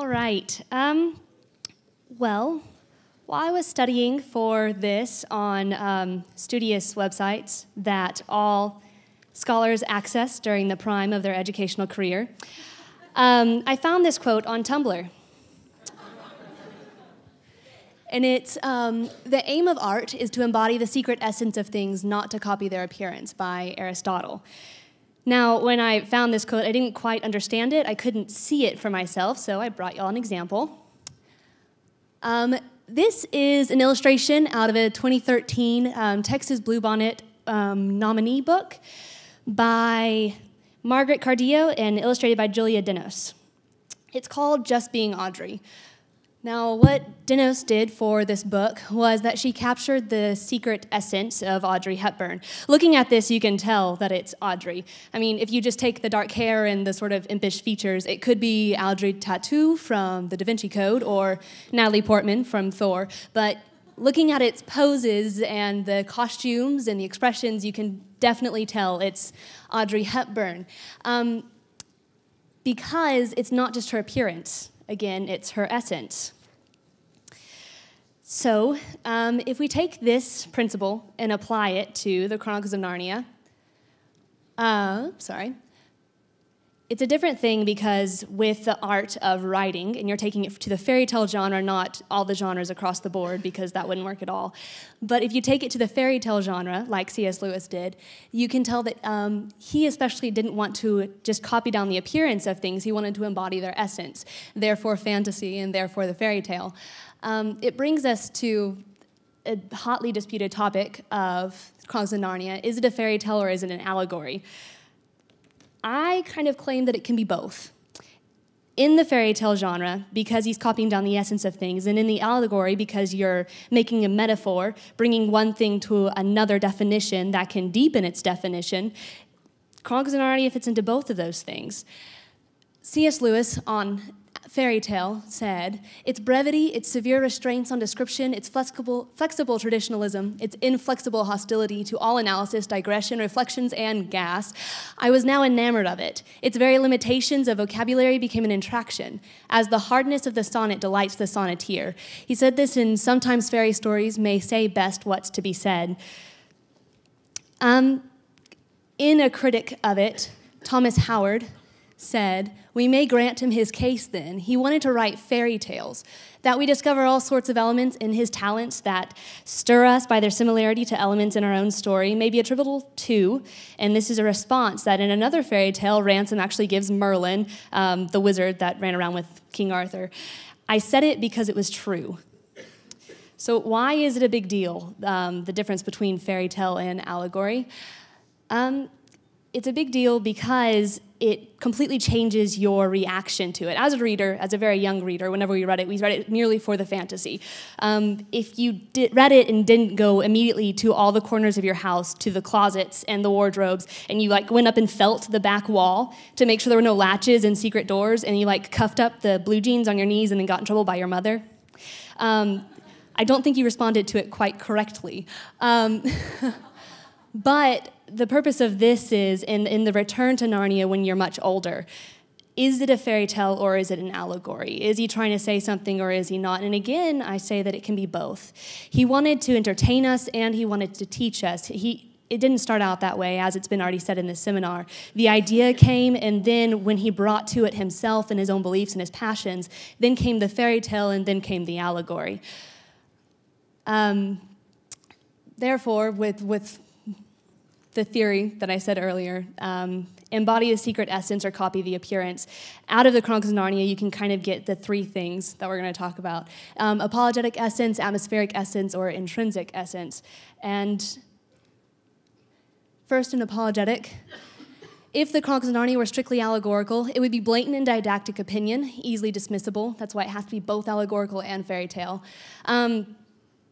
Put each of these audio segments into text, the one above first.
right. Well, while I was studying for this on studious websites that all scholars access during the prime of their educational career, I found this quote on Tumblr. And it's, the aim of art is to embody the secret essence of things, not to copy their appearance, by Aristotle. Now, when I found this quote, I didn't quite understand it. I couldn't see it for myself, so I brought y'all an example. This is an illustration out of a 2013 Texas Bluebonnet nominee book by Margaret Cardillo and illustrated by Julia Denos. It's called Just Being Audrey. Now, what Denos did for this book was that she captured the secret essence of Audrey Hepburn. Looking at this, you can tell that it's Audrey. I mean, if you just take the dark hair and the sort of impish features, it could be Audrey Tautou from the Da Vinci Code or Natalie Portman from Thor. But looking at its poses and the costumes and the expressions, you can definitely tell it's Audrey Hepburn. Because it's not just her appearance. Again, it's her essence. So, if we take this principle and apply it to the Chronicles of Narnia, it's a different thing because with the art of writing, and you're taking it to the fairy tale genre, not all the genres across the board, because that wouldn't work at all. But if you take it to the fairy tale genre, like C.S. Lewis did, you can tell that he especially didn't want to just copy down the appearance of things. He wanted to embody their essence, therefore fantasy, and therefore the fairy tale. It brings us to a hotly disputed topic of Chronicles of Narnia. Is it a fairy tale or is it an allegory? I kind of claim that it can be both. In the fairy tale genre, because he's copying down the essence of things, and in the allegory, because you're making a metaphor, bringing one thing to another definition that can deepen its definition, Chronicles of Narnia fits into both of those things. C.S. Lewis on Fairytale said, its brevity, its severe restraints on description, its flexible traditionalism, its inflexible hostility to all analysis, digression, reflections, and gas. I was now enamored of it. Its very limitations of vocabulary became an attraction, as the hardness of the sonnet delights the sonneteer. He said this in Sometimes Fairy Stories May Say Best What's to Be Said. In a critic of it, Thomas Howard said, we may grant him his case then. He wanted to write fairy tales, that we discover all sorts of elements in his talents that stir us by their similarity to elements in our own story, may be attributable to, and this is a response that in another fairy tale, Ransom actually gives Merlin, the wizard that ran around with King Arthur. I said it because it was true. So why is it a big deal, the difference between fairy tale and allegory? It's a big deal because it completely changes your reaction to it. As a reader, as a very young reader, whenever we read it merely for the fantasy. If you read it and didn't go immediately to all the corners of your house, to the closets and the wardrobes, and you went up and felt the back wall to make sure there were no latches and secret doors, and you cuffed up the blue jeans on your knees and then got in trouble by your mother, I don't think you responded to it quite correctly. But the purpose of this is, in the return to Narnia when you're much older, is it a fairy tale or is it an allegory? Is he trying to say something or is he not? And again, I say that it can be both. He wanted to entertain us and he wanted to teach us. It didn't start out that way, as it's been already said in this seminar. The idea came, and then when he brought to it himself and his own beliefs and his passions, then came the fairy tale and then came the allegory. Therefore, with the theory that I said earlier, embody the secret essence or copy the appearance. Out of the Chronicles of Narnia, you can kind of get the three things that we're going to talk about. Apologetic essence, atmospheric essence, or intrinsic essence. And first, an apologetic. If the Chronicles of Narnia were strictly allegorical, it would be blatant and didactic opinion, easily dismissible. That's why it has to be both allegorical and fairy tale.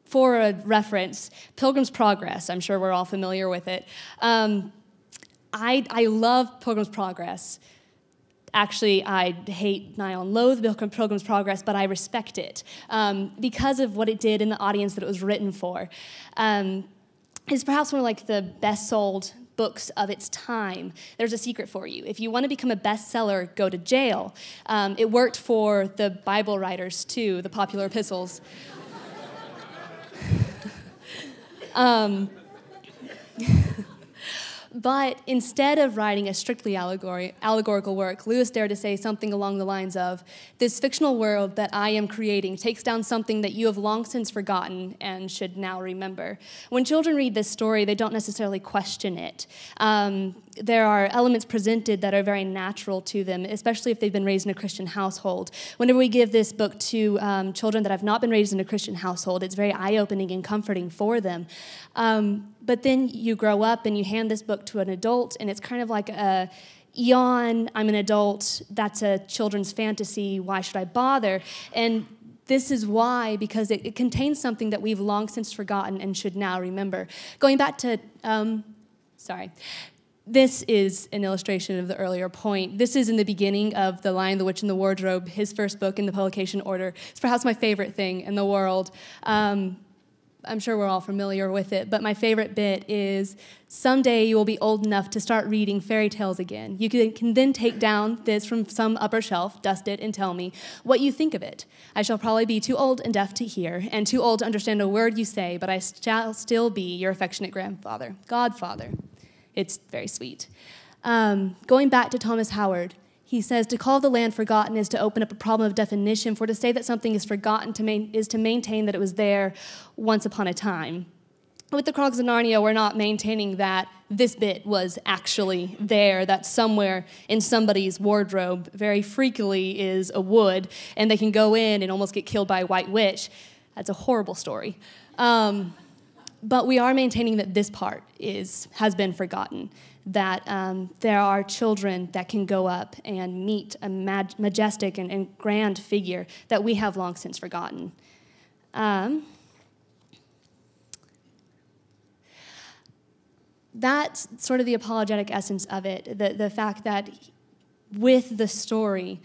For a reference, Pilgrim's Progress, I'm sure we're all familiar with it. I love Pilgrim's Progress. Actually, I hate, nigh on loathe Pilgrim's Progress, but I respect it because of what it did in the audience that it was written for. It's perhaps one of the best sold books of its time. There's a secret for you. If you want to become a bestseller, go to jail. It worked for the Bible writers, too, the popular epistles. But instead of writing a strictly allegorical work, Lewis dared to say something along the lines of, "This fictional world that I am creating takes down something that you have long since forgotten and should now remember." When children read this story, they don't necessarily question it. There are elements presented that are very natural to them, especially if they've been raised in a Christian household. Whenever we give this book to children that have not been raised in a Christian household, it's very eye-opening and comforting for them. But then you grow up and you hand this book to an adult, and it's kind of like a yawn, I'm an adult, that's a children's fantasy, why should I bother? And this is why, because it contains something that we've long since forgotten and should now remember. Going back to, this is an illustration of the earlier point. This is in the beginning of The Lion, the Witch, and the Wardrobe, his first book in the publication order. It's perhaps my favorite thing in the world. I'm sure we're all familiar with it, but my favorite bit is, someday you will be old enough to start reading fairy tales again. You can then take down this from some upper shelf, dust it, and tell me what you think of it. I shall probably be too old and deaf to hear, and too old to understand a word you say, but I shall still be your affectionate godfather. It's very sweet. Going back to Thomas Howard, he says, to call the land forgotten is to open up a problem of definition, for to say that something is forgotten is to maintain that it was there once upon a time. With the Chronicles of Narnia, we're not maintaining that this bit was actually there, that somewhere in somebody's wardrobe very freakily is a wood, and they can go in and almost get killed by a white witch. That's a horrible story. But we are maintaining that this part has been forgotten, that there are children that can go up and meet a majestic and grand figure that we have long since forgotten. That's sort of the apologetic essence of it, the fact that with the story,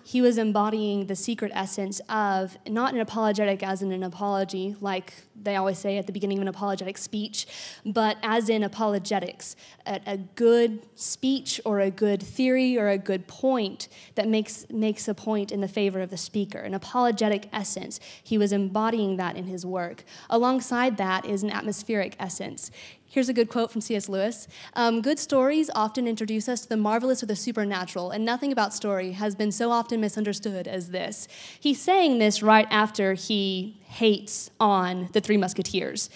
he was embodying the secret essence of not an apologetic as in an apology, like they always say at the beginning of an apologetic speech, but as in apologetics, a good speech or a good theory or a good point that makes a point in the favor of the speaker, an apologetic essence. He was embodying that in his work. Alongside that is an atmospheric essence. Here's a good quote from C.S. Lewis. Good stories often introduce us to the marvelous or the supernatural, and nothing about story has been so often misunderstood as this. He's saying this right after he hates on the Three Musketeers,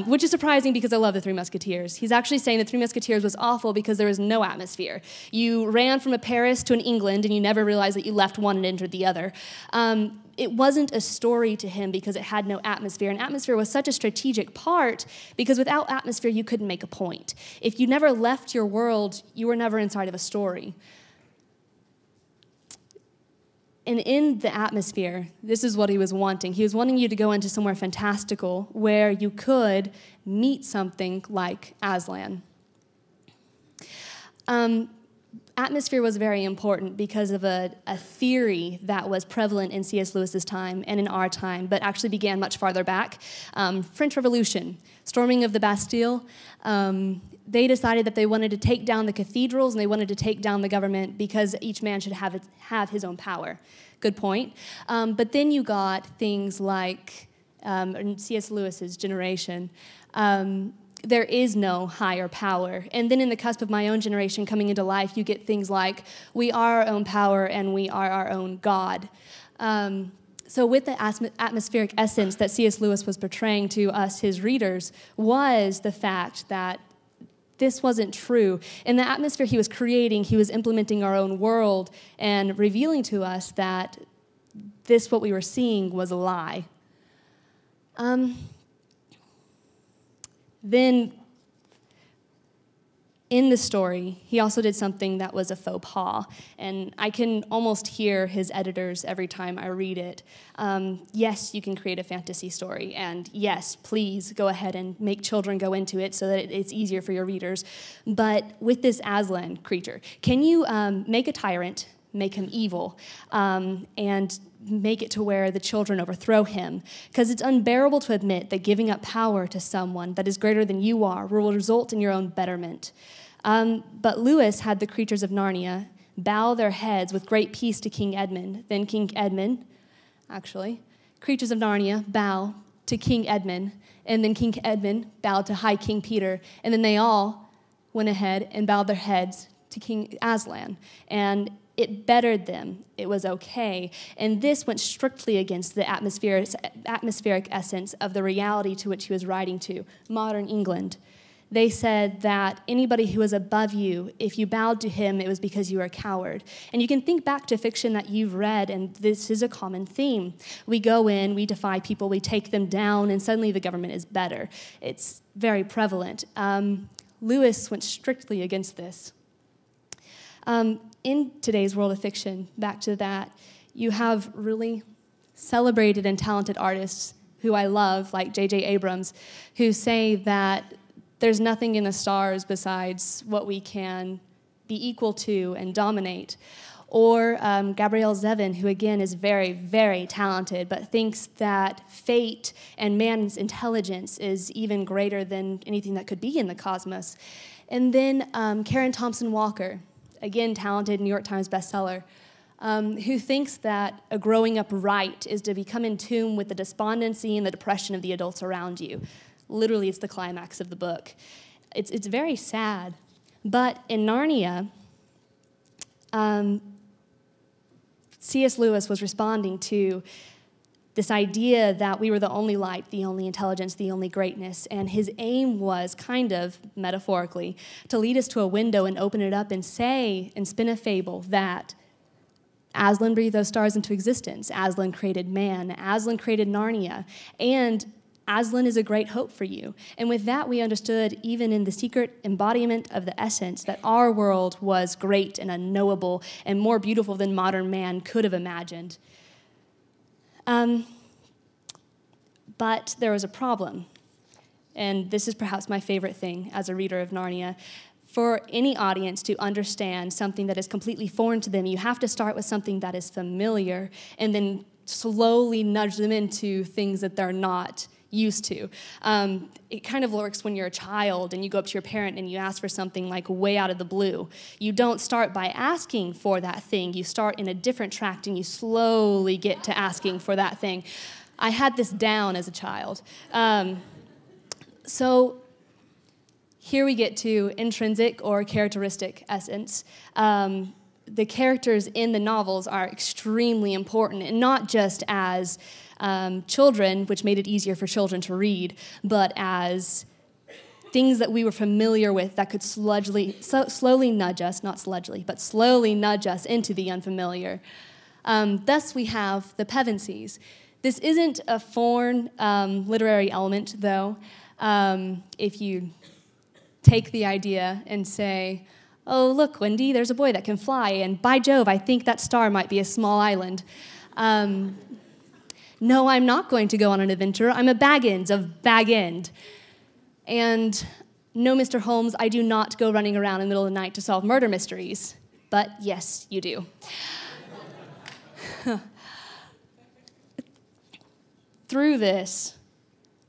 which is surprising because I love the Three Musketeers. He's actually saying the Three Musketeers was awful because there was no atmosphere. You ran from a Paris to an England, and you never realized that you left one and entered the other. It wasn't a story to him because it had no atmosphere, and atmosphere was such a strategic part because without atmosphere, you couldn't make a point. If you never left your world, you were never inside of a story. And in the atmosphere, this is what he was wanting. He was wanting you to go into somewhere fantastical where you could meet something like Aslan. Atmosphere was very important because of a theory that was prevalent in C.S. Lewis's time and in our time, but actually began much farther back. French Revolution, storming of the Bastille. They decided that they wanted to take down the cathedrals and they wanted to take down the government because each man should have his own power. Good point. But then you got things like in C.S. Lewis's generation, there is no higher power. And then in the cusp of my own generation coming into life, you get things like, we are our own power and we are our own God. So with the atmospheric essence that C.S. Lewis was portraying to us, his readers, was the fact that this wasn't true. In the atmosphere he was creating, he was implementing our own world and revealing to us that this, what we were seeing, was a lie. Then, in the story, he also did something that was a faux pas, and I can almost hear his editors every time I read it. Yes, you can create a fantasy story, and yes, please go ahead and make children go into it so that it's easier for your readers. But with this Aslan creature, can you make a tyrant, make him evil, and make it to where the children overthrow him, because it's unbearable to admit that giving up power to someone that is greater than you are will result in your own betterment. But Lewis had the creatures of Narnia bow their heads with great peace to King Edmund. Then creatures of Narnia bow to King Edmund, and then King Edmund bowed to High King Peter, and then they all went ahead and bowed their heads to King Aslan, and it bettered them. It was okay, and this went strictly against the atmospheric essence of the reality to which he was writing to, modern England. They said that anybody who was above you, if you bowed to him, it was because you were a coward. And you can think back to fiction that you've read, and this is a common theme. We go in, we defy people, we take them down, and suddenly the government is better. It's very prevalent. Lewis went strictly against this. In today's world of fiction, back to that, you have really celebrated and talented artists who I love, like J.J. Abrams, who say that there's nothing in the stars besides what we can be equal to and dominate. Or Gabrielle Zevin, who again is very, very talented, but thinks that fate and man's intelligence is even greater than anything that could be in the cosmos. And then Karen Thompson Walker, again talented, New York Times bestseller, who thinks that a growing up right is to become in tune with the despondency and the depression of the adults around you. Literally, it's the climax of the book. It's very sad. But in Narnia, C.S. Lewis was responding to this idea that we were the only light, the only intelligence, the only greatness, and his aim was kind of, metaphorically, to lead us to a window and open it up and say, and spin a fable that Aslan breathed those stars into existence, Aslan created man, Aslan created Narnia, and Aslan is a great hope for you. And with that, we understood, even in the secret embodiment of the essence, that our world was great and unknowable and more beautiful than modern man could have imagined. But there was a problem. And this is perhaps my favorite thing as a reader of Narnia. For any audience to understand something that is completely foreign to them, you have to start with something that is familiar and then slowly nudge them into things that they're not used to. It kind of works when you're a child and you go up to your parent and you ask for something like way out of the blue. You don't start by asking for that thing. You start in a different tract and you slowly get to asking for that thing. I had this down as a child. So here we get to intrinsic or characteristic essence. The characters in the novels are extremely important, and not just as children, which made it easier for children to read, but as things that we were familiar with that could slowly nudge us, not sludgely, but slowly nudge us into the unfamiliar. Thus, we have the Pevensies. This isn't a foreign literary element, though. If you take the idea and say, oh, look, Wendy, there's a boy that can fly, and by Jove, I think that star might be a small island. No, I'm not going to go on an adventure. I'm a Baggins of Bag End. And no, Mr. Holmes, I do not go running around in the middle of the night to solve murder mysteries. But yes, you do. Through this,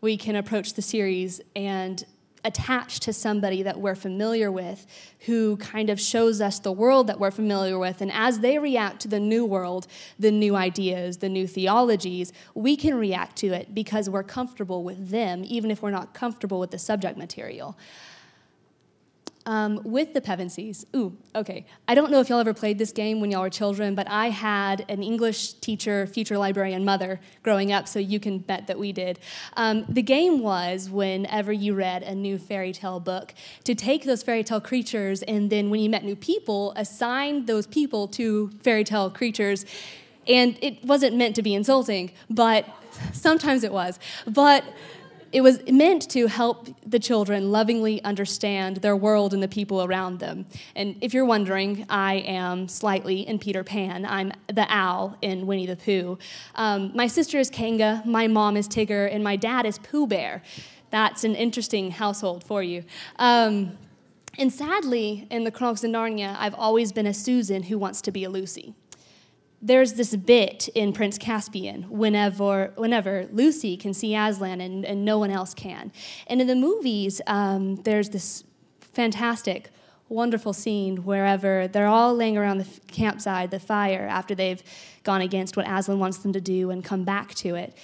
we can approach the series and attach to somebody that we're familiar with, who kind of shows us the world that we're familiar with, and as they react to the new world, the new ideas, the new theologies, we can react to it because we're comfortable with them, even if we're not comfortable with the subject material. With the Pevensies, okay. I don't know if y'all ever played this game when y'all were children, but I had an English teacher, future librarian mother growing up, so you can bet that we did. The game was, whenever you read a new fairy tale book, to take those fairy tale creatures and then when you met new people, assign those people to fairy tale creatures. And it wasn't meant to be insulting, but sometimes it was. But it was meant to help the children lovingly understand their world and the people around them. And if you're wondering, I am slightly in Peter Pan. I'm the owl in Winnie the Pooh. My sister is Kanga, my mom is Tigger, and my dad is Pooh Bear. That's an interesting household for you. And sadly, in the Chronicles of Narnia, I've always been a Susan who wants to be a Lucy. there's this bit in Prince Caspian whenever Lucy can see Aslan and no one else can. And in the movies, there's this fantastic, wonderful scene wherever they're all laying around the campsite, the fire, after they've gone against what Aslan wants them to do and come back to it.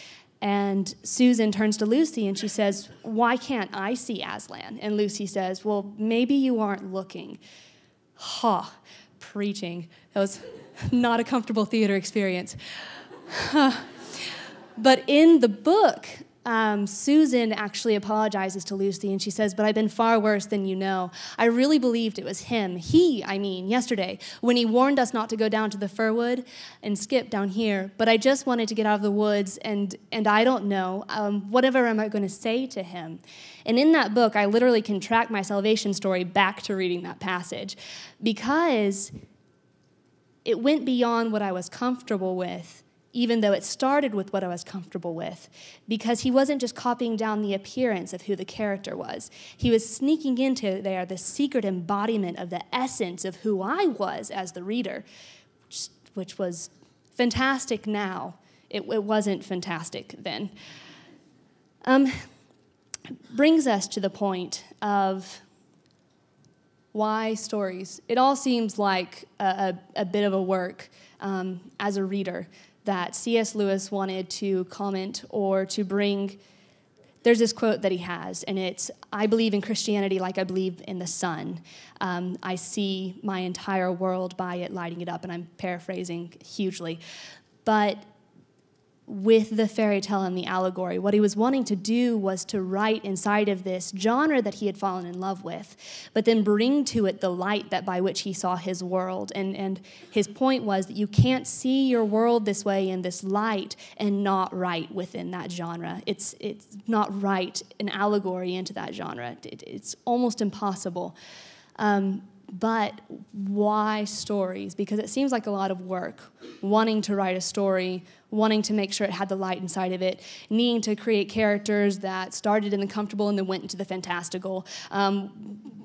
And Susan turns to Lucy and she says, "Why can't I see Aslan?" And Lucy says, "Well, maybe you aren't looking." Preaching. That was not a comfortable theater experience. But in the book, Susan actually apologizes to Lucy, and she says, "But I've been far worse than you know. I really believed it was him, yesterday, when he warned us not to go down to the fir wood and skip down here. But I just wanted to get out of the woods, and I don't know. Whatever am I going to say to him?" And in that book, I literally can track my salvation story back to reading that passage, because it went beyond what I was comfortable with, even though it started with what I was comfortable with, because he wasn't just copying down the appearance of who the character was. He was sneaking into there the secret embodiment of the essence of who I was as the reader, which was fantastic now. It wasn't fantastic then. Brings us to the point of why stories. It all seems like a bit of a work as a reader that C.S. Lewis wanted to comment or to bring. There's this quote that he has, and it's, "I believe in Christianity like I believe in the sun. I see my entire world by it, lighting it up," and I'm paraphrasing hugely. But with the fairy tale and the allegory, what he was wanting to do was to write inside of this genre that he had fallen in love with, but then bring to it the light that by which he saw his world. And his point was that you can't see your world this way in this light and not write within that genre. It's not write an allegory into that genre. It's almost impossible. But why stories? Because it seems like a lot of work, wanting to write a story, wanting to make sure it had the light inside of it, needing to create characters that started in the comfortable and then went into the fantastical,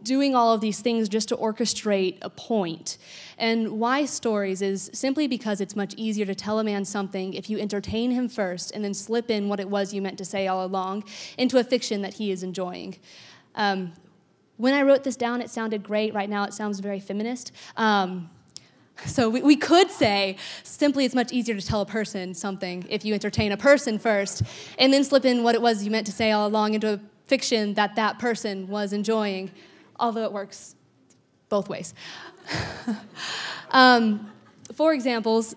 doing all of these things just to orchestrate a point. And why stories is simply because it's much easier to tell a man something if you entertain him first and then slip in what it was you meant to say all along into a fiction that he is enjoying. When I wrote this down, it sounded great. Right now, it sounds very feminist. So we could say, simply it's much easier to tell a person something if you entertain a person first and then slip in what it was you meant to say all along into a fiction that that person was enjoying, although it works both ways. For examples,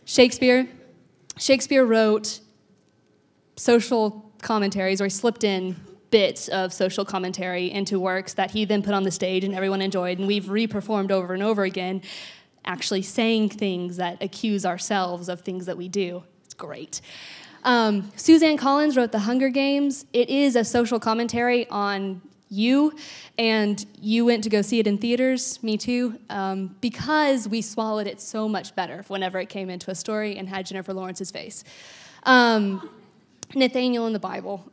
Shakespeare wrote social commentaries, or he slipped in bits of social commentary into works that he then put on the stage and everyone enjoyed, and we've reperformed over and over again, actually saying things that accuse ourselves of things that we do. It's great. Suzanne Collins wrote The Hunger Games. It is a social commentary on you, and you went to go see it in theaters, me too, because we swallowed it so much better whenever it came into a story and had Jennifer Lawrence's face. Nathaniel in the Bible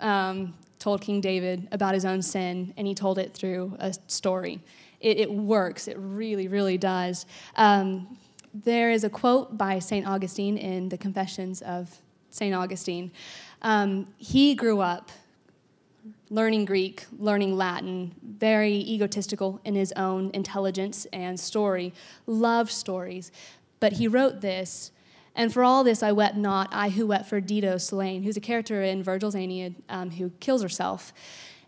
told King David about his own sin, and he told it through a story. It works. It really, really does. There is a quote by St. Augustine in the Confessions of St. Augustine. He grew up learning Greek, learning Latin, very egotistical in his own intelligence and story, loved stories. But he wrote this, "And for all this I wept not, I who wept for Dido slain," who's a character in Virgil's Aeneid who kills herself.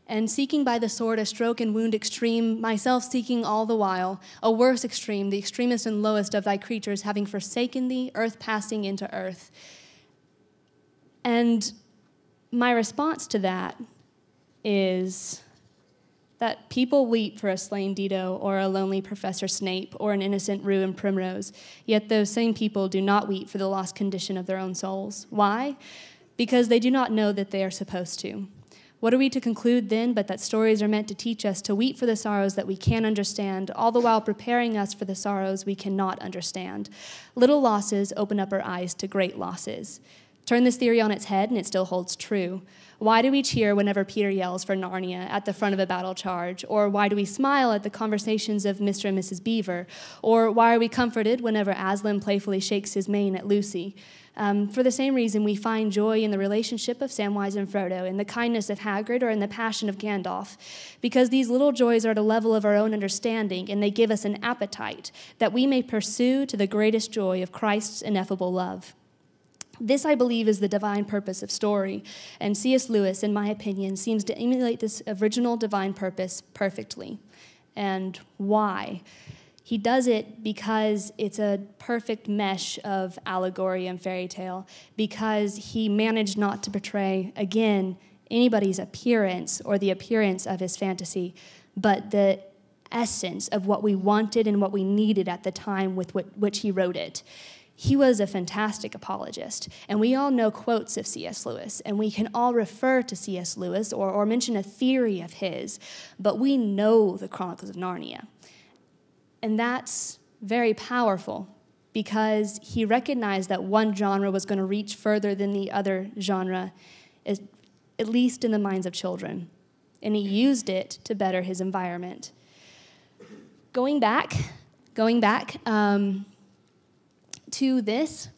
"And seeking by the sword a stroke and wound extreme, myself seeking all the while, a worse extreme, the extremest and lowest of thy creatures, having forsaken thee, earth passing into earth." And my response to that is that people weep for a slain Dido or a lonely Professor Snape or an innocent Rue and Primrose, yet those same people do not weep for the lost condition of their own souls. Why? Because they do not know that they are supposed to. What are we to conclude then but that stories are meant to teach us to weep for the sorrows that we can understand, all the while preparing us for the sorrows we cannot understand? Little losses open up our eyes to great losses. Turn this theory on its head, and it still holds true. Why do we cheer whenever Peter yells for Narnia at the front of a battle charge? Or why do we smile at the conversations of Mr. and Mrs. Beaver? Or why are we comforted whenever Aslan playfully shakes his mane at Lucy? For the same reason, we find joy in the relationship of Samwise and Frodo, in the kindness of Hagrid, or in the passion of Gandalf, because these little joys are at a level of our own understanding, and they give us an appetite that we may pursue to the greatest joy of Christ's ineffable love. This, I believe, is the divine purpose of story, and C.S. Lewis, in my opinion, seems to emulate this original divine purpose perfectly. And why? He does it because it's a perfect mesh of allegory and fairy tale, because he managed not to portray, again, anybody's appearance or the appearance of his fantasy, but the essence of what we wanted and what we needed at the time with which he wrote it. He was a fantastic apologist, and we all know quotes of C.S. Lewis, and we can all refer to C.S. Lewis or mention a theory of his, but we know the Chronicles of Narnia. And that's very powerful, because he recognized that one genre was going to reach further than the other genre, at least in the minds of children, and he used it to better his environment. Going back, to this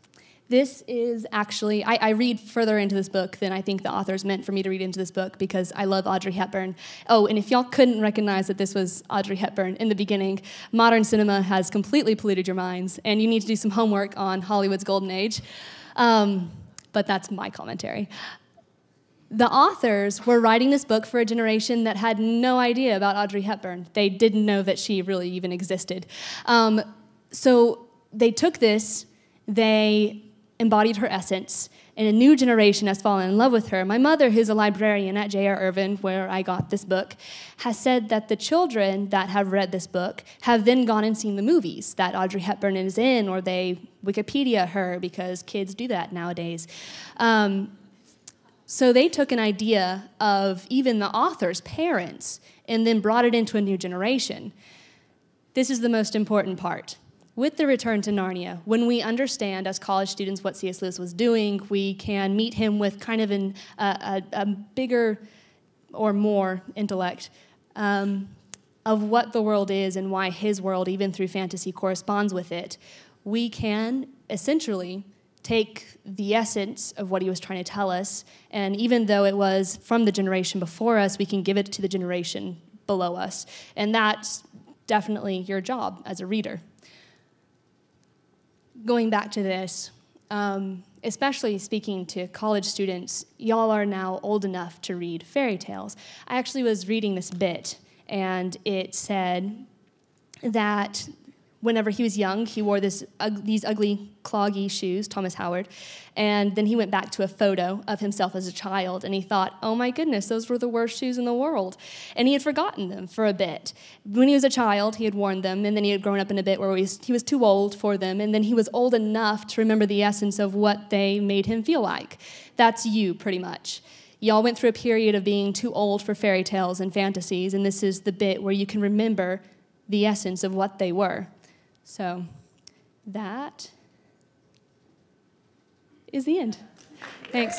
is actually, I read further into this book than I think the authors meant for me to read into this book, because I love Audrey Hepburn. Oh, and if y'all couldn't recognize that this was Audrey Hepburn in the beginning, modern cinema has completely polluted your minds, and you need to do some homework on Hollywood's golden age. But that's my commentary. The authors were writing this book for a generation that had no idea about Audrey Hepburn. They didn't know that she really even existed. So they took this, they embodied her essence, and a new generation has fallen in love with her. My mother, who's a librarian at J.R. Irvin, where I got this book, has said that the children that have read this book have then gone and seen the movies that Audrey Hepburn is in, or they Wikipedia her, because kids do that nowadays. So they took an idea of even the author's parents and then brought it into a new generation. This is the most important part. With the return to Narnia, when we understand as college students what C.S. Lewis was doing, we can meet him with kind of a bigger or more intellect of what the world is and why his world, even through fantasy, corresponds with it. We can essentially take the essence of what he was trying to tell us, and even though it was from the generation before us, we can give it to the generation below us. And that's definitely your job as a reader. Going back to this, especially speaking to college students, y'all are now old enough to read fairy tales. I actually was reading this bit, and it said that whenever he was young, he wore these ugly, cloggy shoes, Thomas Howard, and then he went back to a photo of himself as a child, and he thought, oh my goodness, those were the worst shoes in the world. And he had forgotten them for a bit. When he was a child, he had worn them, and then he had grown up in a bit where he was too old for them, and then he was old enough to remember the essence of what they made him feel like. That's you, pretty much. Y'all went through a period of being too old for fairy tales and fantasies, and this is the bit where you can remember the essence of what they were. So that is the end. Thanks.